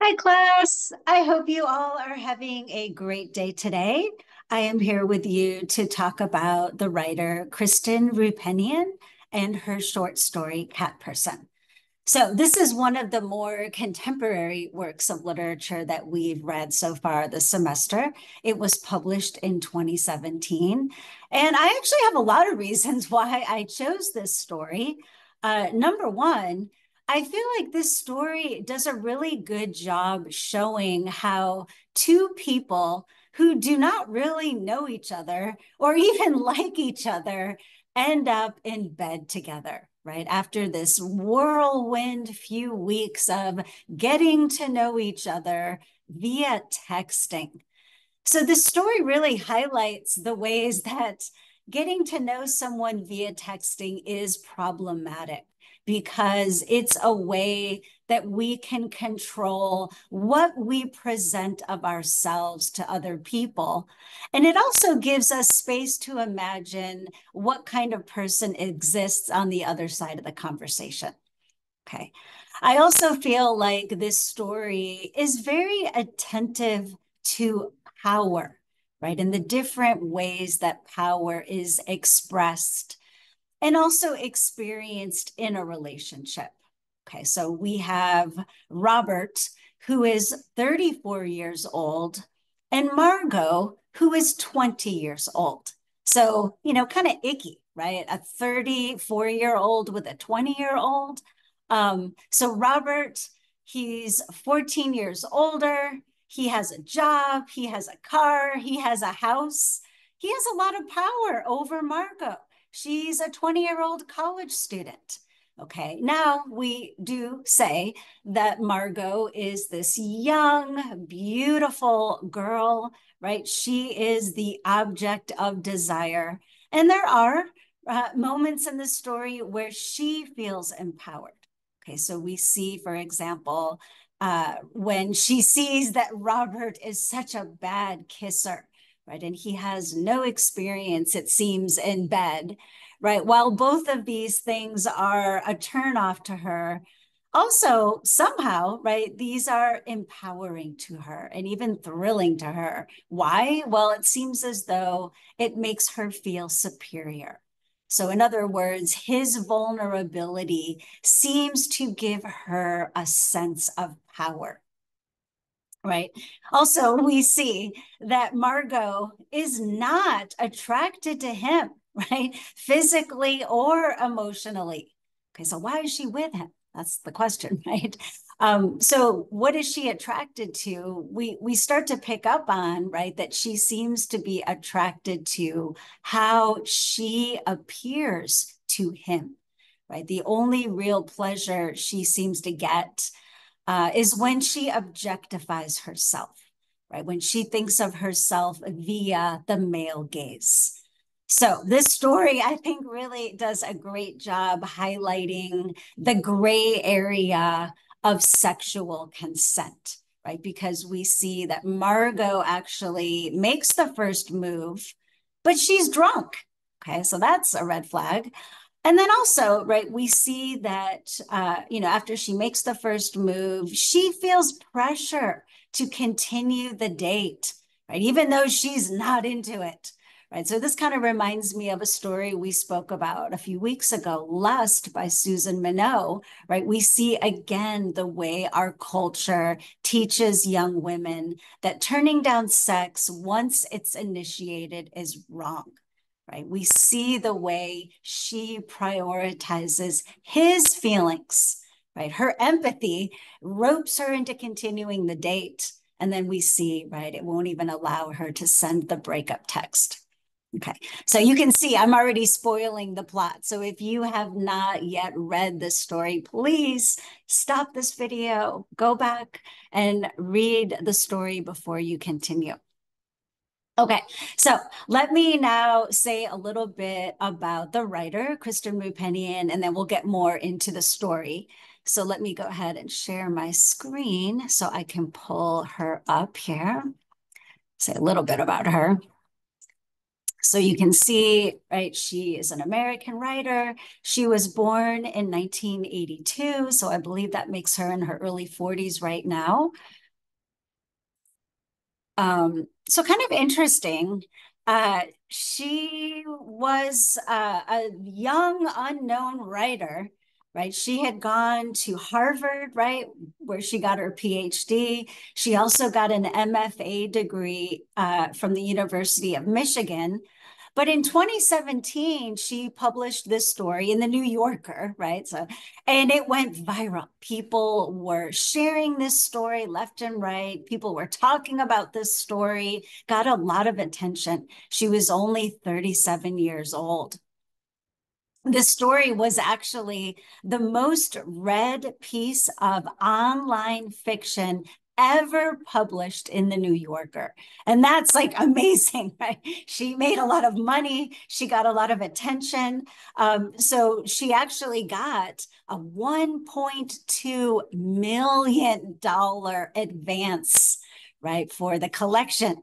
Hi, class. I hope you all are having a great day today. I am here with you to talk about the writer Kristen Roupenian and her short story, Cat Person. So, this is one of the more contemporary works of literature that we've read so far this semester. It was published in 2017. And I actually have a lot of reasons why I chose this story. Number one, I feel like this story does a really good job showing how two people who do not really know each other or even like each other end up in bed together, right? After this whirlwind few weeks of getting to know each other via texting. So this story really highlights the ways that getting to know someone via texting is problematic because it's a way that we can control what we present of ourselves to other people. And it also gives us space to imagine what kind of person exists on the other side of the conversation. Okay. I also feel like this story is very attentive to power, right? And the different ways that power is expressed and also experienced in a relationship. Okay, so we have Robert, who is 34 years old, and Margot, who is 20 years old. So, kind of icky, right? A 34-year-old with a 20-year-old. So Robert, he's 14 years older. He has a job, he has a car, he has a house. He has a lot of power over Margot. She's a 20-year-old college student. Okay, now we do say that Margot is this young, beautiful girl, right? She is the object of desire. And there are moments in the story where she feels empowered. Okay, so we see, for example, when she sees that Robert is such a bad kisser, right? And he has no experience, it seems, in bed, right? While both of these things are a turnoff to her, also somehow, right, these are empowering to her and even thrilling to her. Why? Well, it seems as though it makes her feel superior. So, in other words, his vulnerability seems to give her a sense of power, right? Also, we see that Margot is not attracted to him, right? Physically or emotionally. Okay, so why is she with him? That's the question, right? So what is she attracted to? We start to pick up on, right, that she seems to be attracted to how she appears to him, right? The only real pleasure she seems to get is when she objectifies herself, right? When she thinks of herself via the male gaze. So this story, I think, really does a great job highlighting the gray area of sexual consent, right? Because we see that Margot actually makes the first move, but she's drunk. Okay, so that's a red flag. And then also, right, we see that, after she makes the first move, she feels pressure to continue the date, right, even though she's not into it, right? So this kind of reminds me of a story we spoke about a few weeks ago, Lust by Susan Minot, right? We see again the way our culture teaches young women that turning down sex once it's initiated is wrong, right? We see the way she prioritizes his feelings, right? Her empathy ropes her into continuing the date. And then we see, right, it won't even allow her to send the breakup text. Okay, so you can see I'm already spoiling the plot. So if you have not yet read this story, please stop this video, go back and read the story before you continue. Okay, so let me now say a little bit about the writer, Kristen Roupenian, and then we'll get more into the story. So let me go ahead and share my screen so I can pull her up here, say a little bit about her. So you can see, right, she is an American writer. She was born in 1982, so I believe that makes her in her early 40s right now. So kind of interesting. She was a young, unknown writer, right? She had gone to Harvard, right, where she got her PhD. She also got an MFA degree from the University of Michigan. But in 2017, she published this story in the New Yorker, right? So, and it went viral. People were sharing this story left and right. People were talking about this story, got a lot of attention. She was only 37 years old. This story was actually the most read piece of online fiction ever published in the New Yorker. And that's like amazing, right? She made a lot of money. She got a lot of attention. So she actually got a $1.2 million advance, right, for the collection.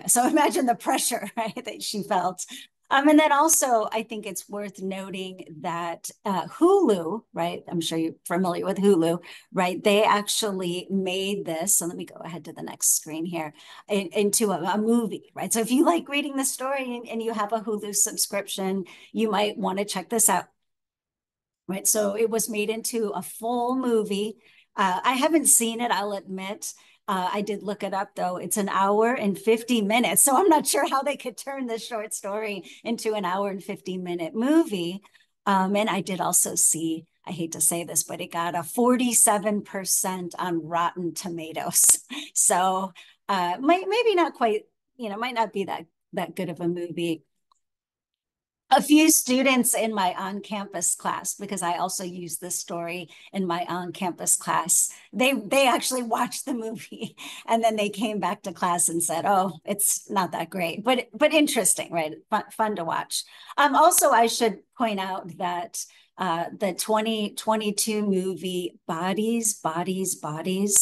So imagine the pressure, right, that she felt. And then also, I think it's worth noting that Hulu, right? I'm sure you're familiar with Hulu, right? They actually made this. So let me go ahead to the next screen here into a movie, right? So if you like reading the story and you have a Hulu subscription, you might want to check this out, right? So it was made into a full movie. I haven't seen it, I'll admit. I did look it up though. It's an hour and 50 minutes. So I'm not sure how they could turn this short story into an hour and 50-minute movie. And I did also see, I hate to say this, but it got a 47% on Rotten Tomatoes. So maybe not quite, might not be that good of a movie. A few students in my on-campus class, because I also use this story in my on-campus class. They actually watched the movie and then they came back to class and said, "Oh, it's not that great, but interesting, right? Fun to watch." Also, I should point out that the 2022 movie Bodies,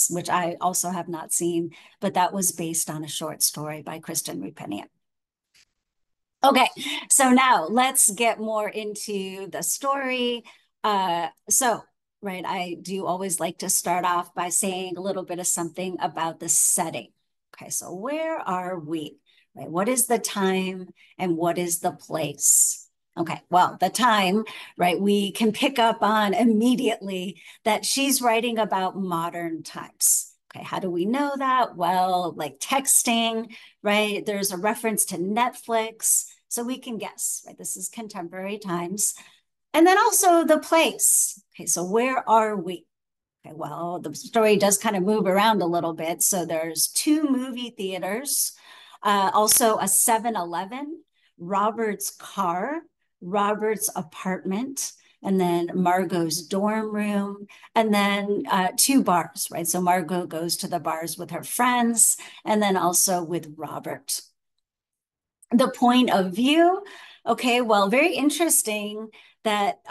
which I also have not seen, but that was based on a short story by Kristen Roupenian. Okay, so now let's get more into the story. Right, I do always like to start off by saying a little bit of something about the setting. Okay, so where are we? Right, what is the time and what is the place? Okay, well, the time, right, we can pick up on immediately that she's writing about modern times. Okay, how do we know that? Well, like texting, right? There's a reference to Netflix. So we can guess, right? This is contemporary times. And then also the place. Okay, so where are we? Okay, well, the story does kind of move around a little bit. So there's two movie theaters, also a 7-Eleven, Robert's car, Robert's apartment, and then Margot's dorm room, and then two bars, right? So Margot goes to the bars with her friends, and then also with Robert. The point of view. Okay, well, very interesting that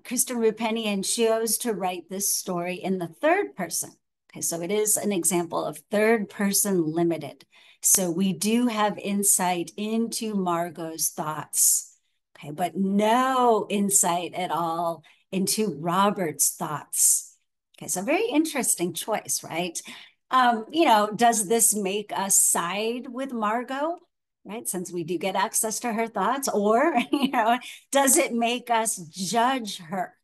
Kristen Roupenian chose to write this story in the third person. Okay, so it is an example of third person limited. So we do have insight into Margot's thoughts. Okay, but no insight at all into Robert's thoughts. Okay, so very interesting choice, right? Does this make us side with Margot? Right? Since we do get access to her thoughts, or, does it make us judge her?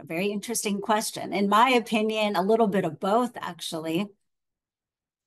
Very interesting question. In my opinion, a little bit of both, actually.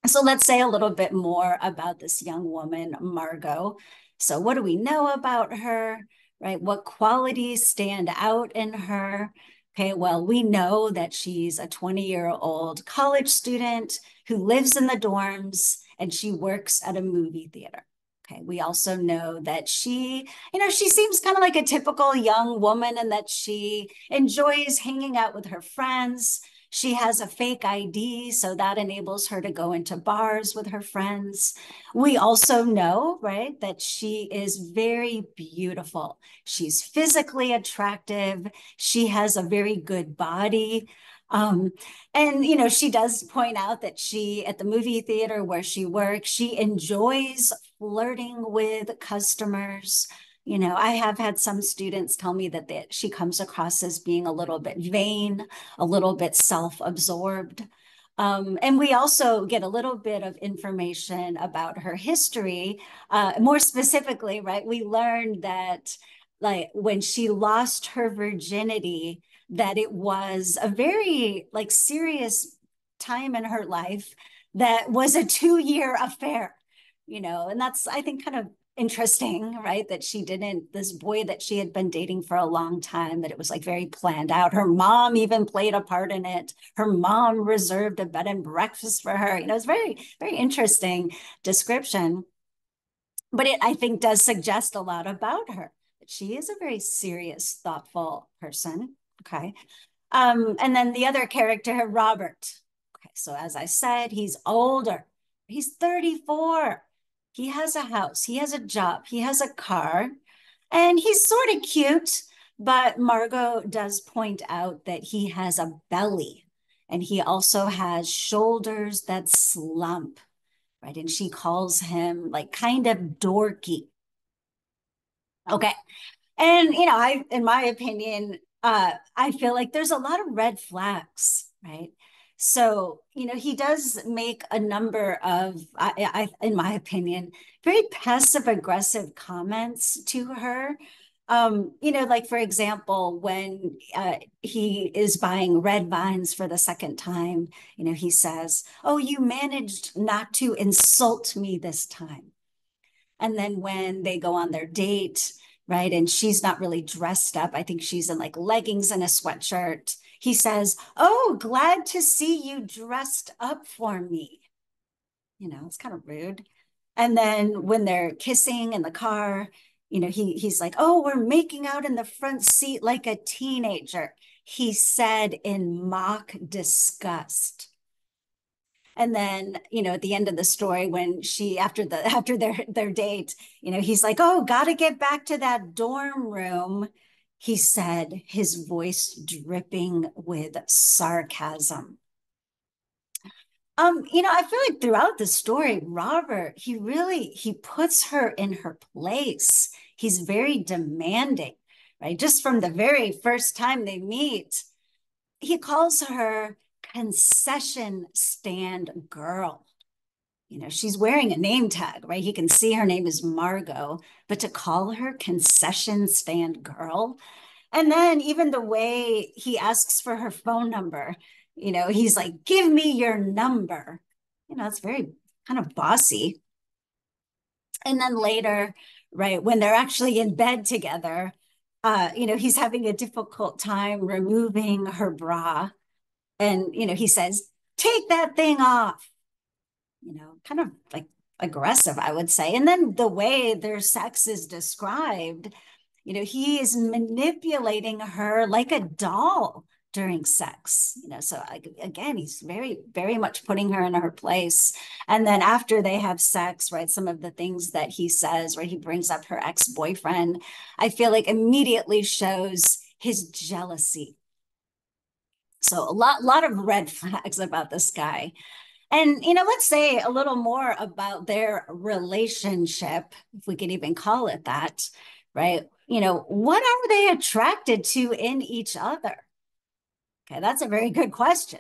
So let's say a little bit more about this young woman, Margot. So what do we know about her, right? What qualities stand out in her? Okay, well, we know that she's a 20-year-old college student who lives in the dorms and she works at a movie theater. Okay, we also know that she seems kind of like a typical young woman and that she enjoys hanging out with her friends. She has a fake ID, so that enables her to go into bars with her friends. We also know, right, that she is very beautiful. She's physically attractive. She has a very good body. Um, and, she does point out that at the movie theater where she works, she enjoys flirting with customers. I have had some students tell me that she comes across as being a little bit vain, a little bit self-absorbed. And we also get a little bit of information about her history. More specifically, right, we learned that like when she lost her virginity, that it was a very like serious time in her life that was a 2-year affair, and that's, I think, kind of interesting, right? That she didn't, this boy that she had been dating for a long time, that it was like very planned out. Her mom even played a part in it. Her mom reserved a bed and breakfast for her. It's very, very interesting description. But it, I think, does suggest a lot about her. She is a very serious, thoughtful person. Okay. And then the other character, Robert. Okay, so as I said, he's older. He's 34. He has a house, he has a job, he has a car, and he's sort of cute. But Margot does point out that he has a belly and he also has shoulders that slump, right? And she calls him like kind of dorky. Okay. And, in my opinion, I feel like there's a lot of red flags, right? So, he does make a number of, in my opinion, very passive aggressive comments to her. Like for example, when he is buying red vines for the second time, he says, "Oh, you managed not to insult me this time." And then when they go on their date, right, and she's not really dressed up, I think she's in like leggings and a sweatshirt, he says, "Oh, glad to see you dressed up for me." It's kind of rude. And then when they're kissing in the car, he's like, "Oh, we're making out in the front seat like a teenager," he said in mock disgust. And then, at the end of the story, when she after their date, he's like, "Oh, gotta get back to that dorm room," he said, his voice dripping with sarcasm. I feel like throughout the story, Robert, he puts her in her place. He's very demanding, right? Just from the very first time they meet, he calls her concession stand girl. She's wearing a name tag, right? He can see her name is Margot, but to call her concession stand girl. And then even the way he asks for her phone number, he's like, "Give me your number." It's very kind of bossy. And then later, right, when they're actually in bed together, he's having a difficult time removing her bra. And, he says, "Take that thing off." Kind of like aggressive, I would say. And then the way their sex is described, he is manipulating her like a doll during sex. So again, he's very, very much putting her in her place. And then after they have sex, right, some of the things that he says, where he brings up her ex-boyfriend, I feel like immediately shows his jealousy. So a lot of red flags about this guy. And, let's say a little more about their relationship, if we could even call it that, right? What are they attracted to in each other? Okay, that's a very good question,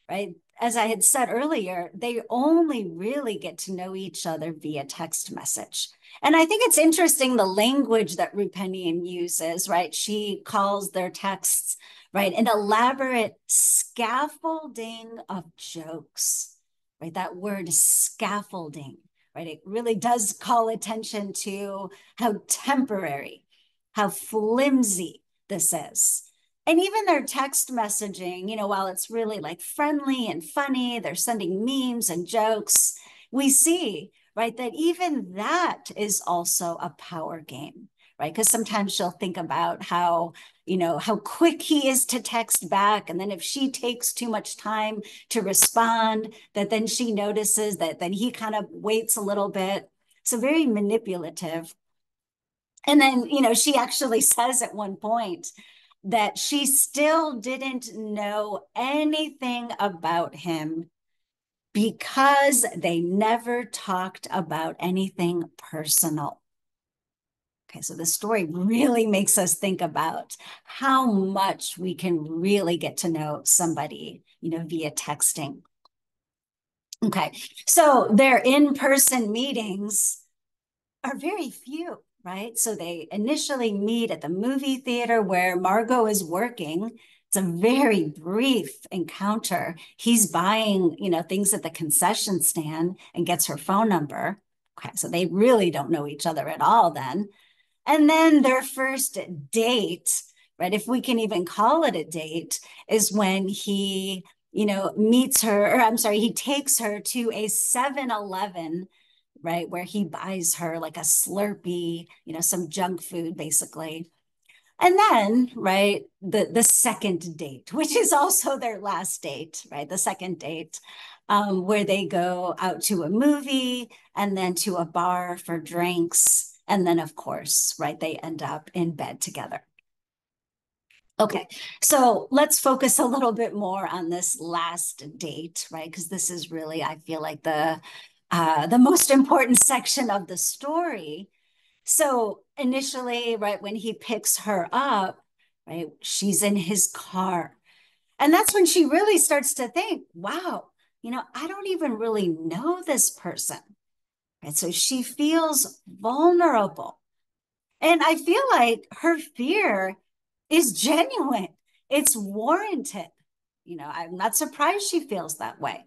right? As I had said earlier, they only really get to know each other via text message. And I think it's interesting the language that Roupenian uses, right? She calls their texts, right, an elaborate scaffolding of jokes, right? That word scaffolding, right? It really does call attention to how temporary, how flimsy this is. And even their text messaging, while it's really like friendly and funny, they're sending memes and jokes, we see, right, that even that is also a power game, right? Because sometimes she'll think about how quick he is to text back. And then if she takes too much time to respond, that then she notices that then he kind of waits a little bit. So very manipulative. And then, she actually says at one point, that she still didn't know anything about him because they never talked about anything personal. Okay, so the story really makes us think about how much we can really get to know somebody, via texting. Okay, so their in-person meetings are very few, right? So they initially meet at the movie theater where Margot is working. It's a very brief encounter. He's buying, things at the concession stand and gets her phone number. Okay, so they really don't know each other at all then. And then their first date, right, if we can even call it a date, is when he, meets her, or I'm sorry, he takes her to a 7-Eleven, right, where he buys her like a Slurpee, some junk food basically. And then, right, the second date, which is also their last date, right? The second date, where they go out to a movie and then to a bar for drinks. And then, of course, right, they end up in bed together. Okay, so let's focus a little bit more on this last date, right? Because this is really, I feel like the most important section of the story. So initially, right, when he picks her up, right, she's in his car. And that's when she really starts to think, wow, I don't even really know this person. Right. So she feels vulnerable. And I feel like her fear is genuine. It's warranted. I'm not surprised she feels that way.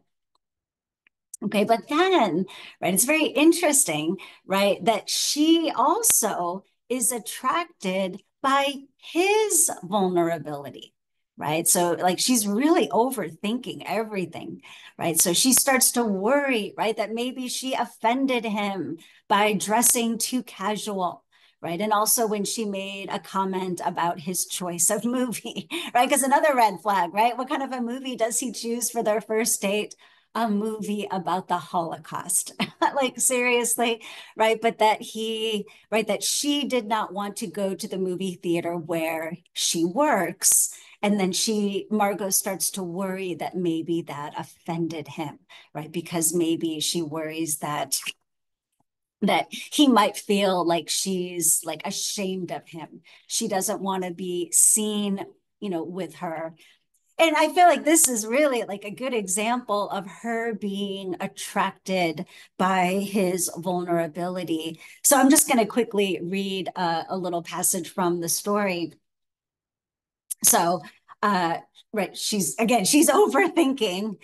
Okay, but then, right, it's very interesting, right, that she also is attracted by his vulnerability, right? So, like, she's really overthinking everything, right? So she starts to worry, right, that maybe she offended him by dressing too casual. Right. And also when she made a comment about his choice of movie, right? Because another red flag, right? What kind of a movie does he choose for their first date? A movie about the Holocaust. Like seriously, right? But right, that she did not want to go to the movie theater where she works. And then Margot starts to worry that maybe that offended him, right? Because maybe she worries that he might feel like she's like ashamed of him. She doesn't want to be seen, with her. And I feel like this is really like a good example of her being attracted by his vulnerability. So I'm just going to quickly read a little passage from the story. So, uh, right, she's overthinking.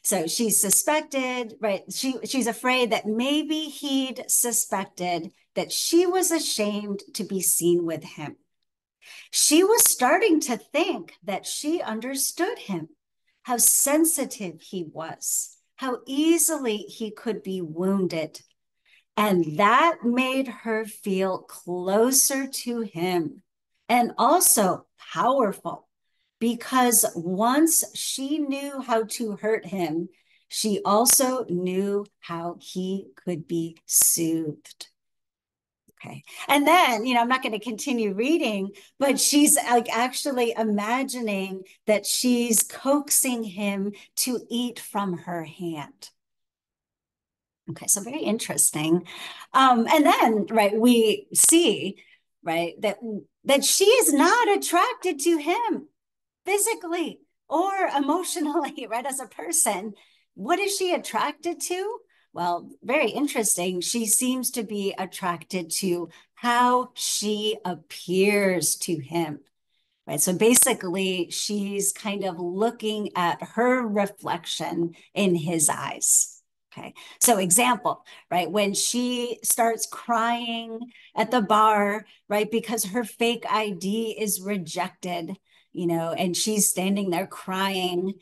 So she's suspected, right? She's afraid that maybe he'd suspected that she was ashamed to be seen with him. She was starting to think that she understood him, how sensitive he was, how easily he could be wounded. And that made her feel closer to him and also powerful because once she knew how to hurt him, she also knew how he could be soothed. Okay. And then, I'm not going to continue reading, but she's like actually imagining that she's coaxing him to eat from her hand. Okay, so very interesting. And then, right, we see, right, that she is not attracted to him physically or emotionally, right, as a person. What is she attracted to? Well, very interesting. She seems to be attracted to how she appears to him, right? So basically, she's kind of looking at her reflection in his eyes. Okay. So example, right? When she starts crying at the bar, right? Because her fake ID is rejected, and she's standing there crying,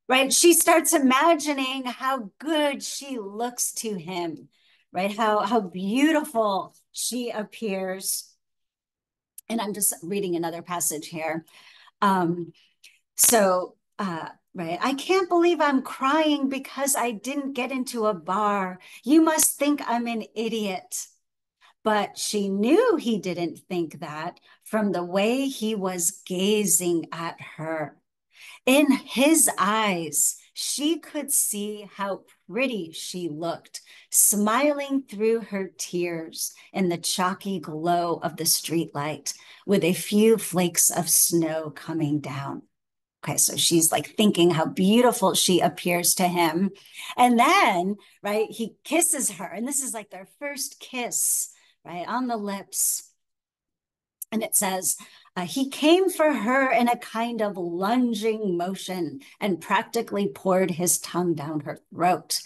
right? She starts imagining how good she looks to him, right? How beautiful she appears. And I'm just reading another passage here. Um, right, I can't believe I'm crying because I didn't get into a bar. You must think I'm an idiot. But she knew he didn't think that from the way he was gazing at her. In his eyes, she could see how pretty she looked, smiling through her tears in the chalky glow of the streetlight, with a few flakes of snow coming down. Okay, so she's like thinking how beautiful she appears to him. And then, right, he kisses her. And this is like their first kiss, right, on the lips. And it says, he came for her in a kind of lunging motion and practically poured his tongue down her throat.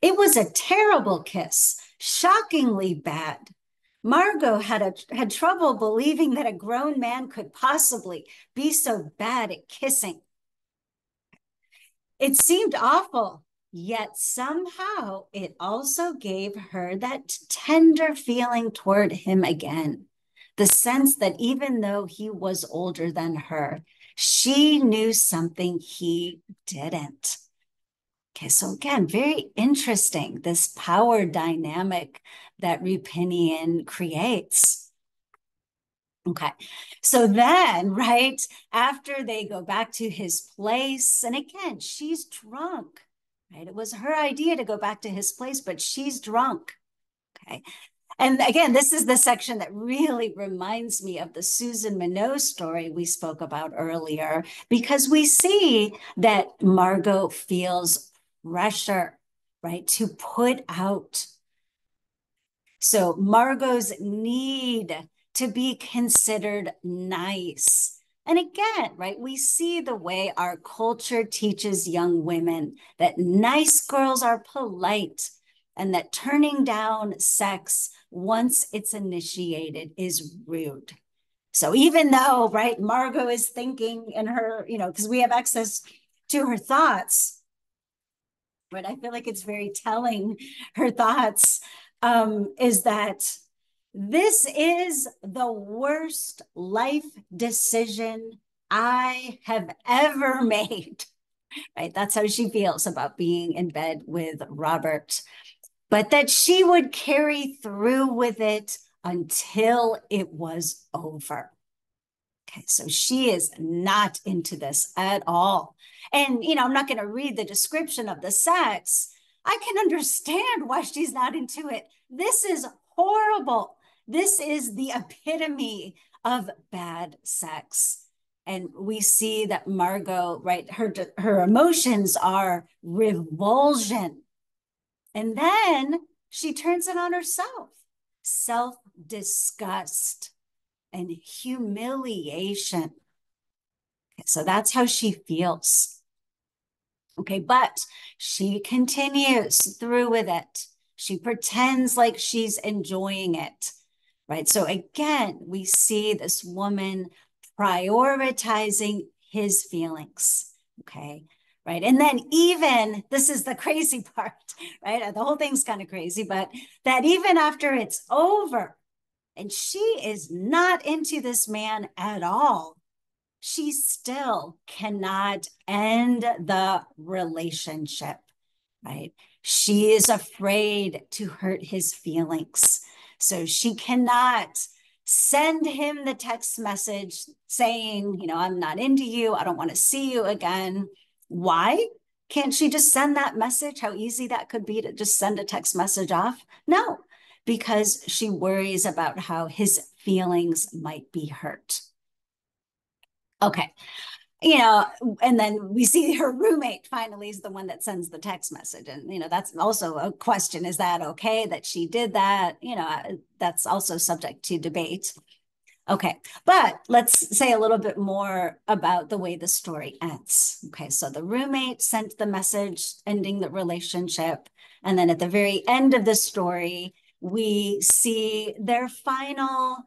It was a terrible kiss, shockingly bad. Margot had trouble believing that a grown man could possibly be so bad at kissing. It seemed awful, yet somehow it also gave her that tender feeling toward him again. The sense that even though he was older than her, she knew something he didn't. Okay, so again, very interesting, this power dynamic that Roupenian creates. Okay, so then, right, after they go back to his place, and again, she's drunk, right? It was her idea to go back to his place, but she's drunk. Okay. And again, this is the section that really reminds me of the Susan Minot story we spoke about earlier, because we see that Margot feels pressure, right, to put out. So Margot's need to be considered nice. And again, right, we see the way our culture teaches young women that nice girls are polite and that turning down sex once it's initiated is rude. So even though, right, Margot is thinking in her, because we have access to her thoughts, right, I feel like it's very telling, her thoughts, is that this is the worst life decision I have ever made, right? That's how she feels about being in bed with Robert, but that she would carry through with it until it was over. Okay, so she is not into this at all. And, I'm not going to read the description of the sex. I can understand why she's not into it. This is horrible. This is the epitome of bad sex. And we see that Margot, right, her emotions are revulsion. And then she turns it on herself, self-disgust and humiliation. So that's how she feels. Okay, but she continues through with it. She pretends like she's enjoying it, right? So again, we see this woman prioritizing his feelings, okay? Right. And then even, this is the crazy part, right? The whole thing's kind of crazy, but that even after it's over, and she is not into this man at all, she still cannot end the relationship, right? She is afraid to hurt his feelings. So she cannot send him the text message saying, I'm not into you. I don't want to see you again. Why? Can't she just send that message? How easy that could be to just send a text message off? No, because she worries about how his feelings might be hurt. Okay. And then we see her roommate finally is the one that sends the text message. And, that's also a question. Is that okay that she did that? That's also subject to debate. Okay, but let's say a little bit more about the way the story ends. Okay, so the roommate sent the message ending the relationship. And then at the very end of the story, we see their final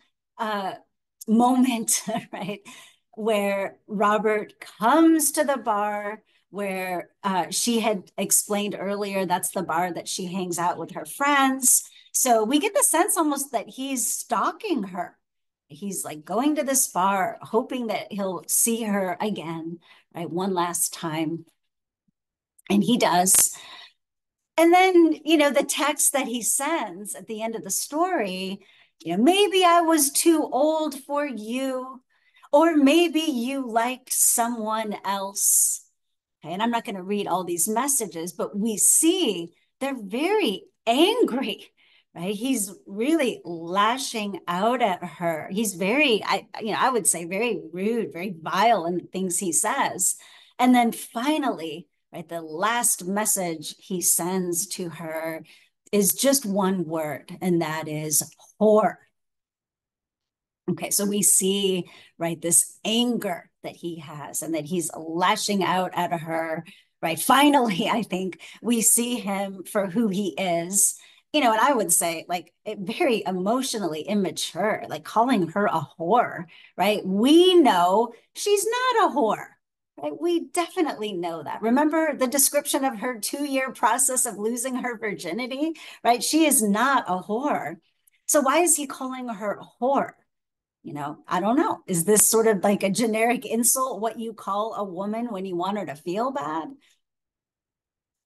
moment, right? Where Robert comes to the bar where she had explained earlier, that's the bar that she hangs out with her friends. So we get the sense almost that he's stalking her. He's like going to this bar, hoping that he'll see her again, right? One last time. And he does. And then, the text that he sends at the end of the story Maybe I was too old for you, or maybe you liked someone else. Okay, and I'm not going to read all these messages, but we see they're very angry, right? He's really lashing out at her. He's very, I would say very rude, very vile in the things he says. And then finally, right, the last message he sends to her is just one word, and that is whore. Okay, so we see, right, this anger that he has and that he's lashing out at her, right? Finally, I think we see him for who he is, and I would say like very emotionally immature, like calling her a whore, right? We know she's not a whore, right? We definitely know that. Remember the description of her 2-year process of losing her virginity, right? She is not a whore. So why is he calling her a whore? I don't know. Is this sort of like a generic insult, what you call a woman when you want her to feel bad?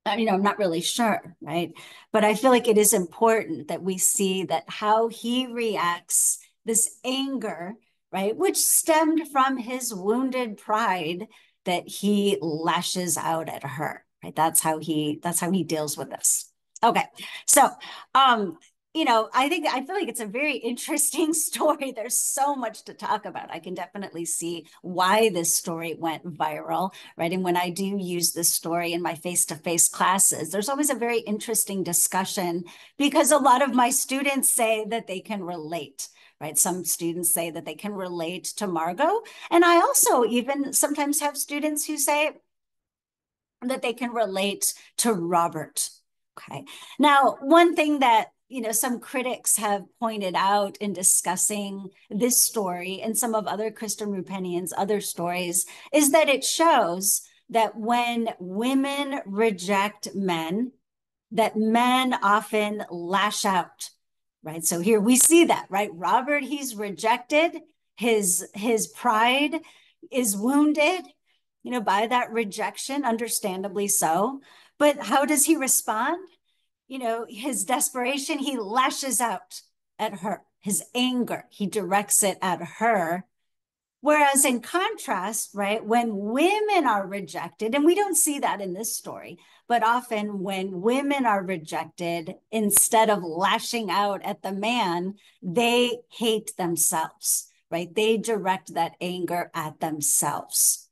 I'm not really sure, right? But I feel like it is important that we see that how he reacts, this anger, right, which stemmed from his wounded pride, that he lashes out at her, right? That's how he deals with this. Okay. So, um, I feel like it's a very interesting story. There's so much to talk about. I can definitely see why this story went viral, right? And when I do use this story in my face-to-face classes, there's always a very interesting discussion because a lot of my students say that they can relate. Right. Some students say that they can relate to Margot. And I also even sometimes have students who say that they can relate to Robert. Okay. Now, one thing that some critics have pointed out in discussing this story and some of other Kristen Roupenian's other stories is that it shows that when women reject men, that men often lash out, right? So here we see that, right? Robert, he's rejected. His pride is wounded, by that rejection, understandably so. But how does he respond? His desperation, he lashes out at her. His anger, he directs it at her. Whereas in contrast, right, when women are rejected, and we don't see that in this story, but often when women are rejected, instead of lashing out at the man, they hate themselves, right? They direct that anger at themselves.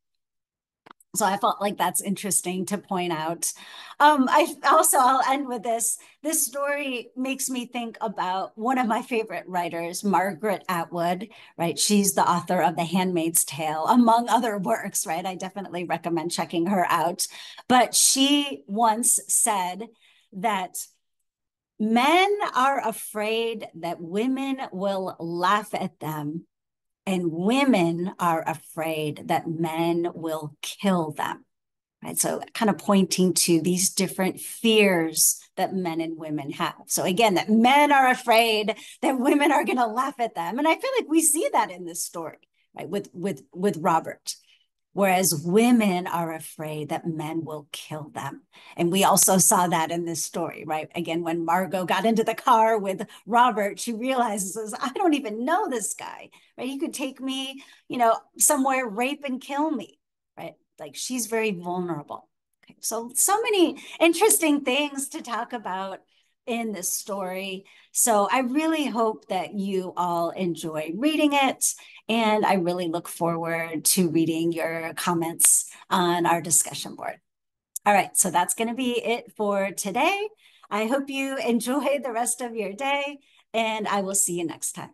So I felt like that's interesting to point out. I'll end with this. This story makes me think about one of my favorite writers, Margaret Atwood, right? She's the author of The Handmaid's Tale, among other works, right? I definitely recommend checking her out. But she once said that men are afraid that women will laugh at them, and women are afraid that men will kill them. Right. So kind of pointing to these different fears that men and women have. So again, that men are afraid that women are going to laugh at them. And I feel like we see that in this story, right? With Robert. Whereas women are afraid that men will kill them. And we also saw that in this story, right? Again, when Margot got into the car with Robert, she realizes, I don't even know this guy, right? He could take me, somewhere, rape and kill me, right? Like she's very vulnerable. Okay. So many interesting things to talk about in this story. So I really hope that you all enjoy reading it. And I really look forward to reading your comments on our discussion board. All right, so that's going to be it for today. I hope you enjoy the rest of your day, and I will see you next time.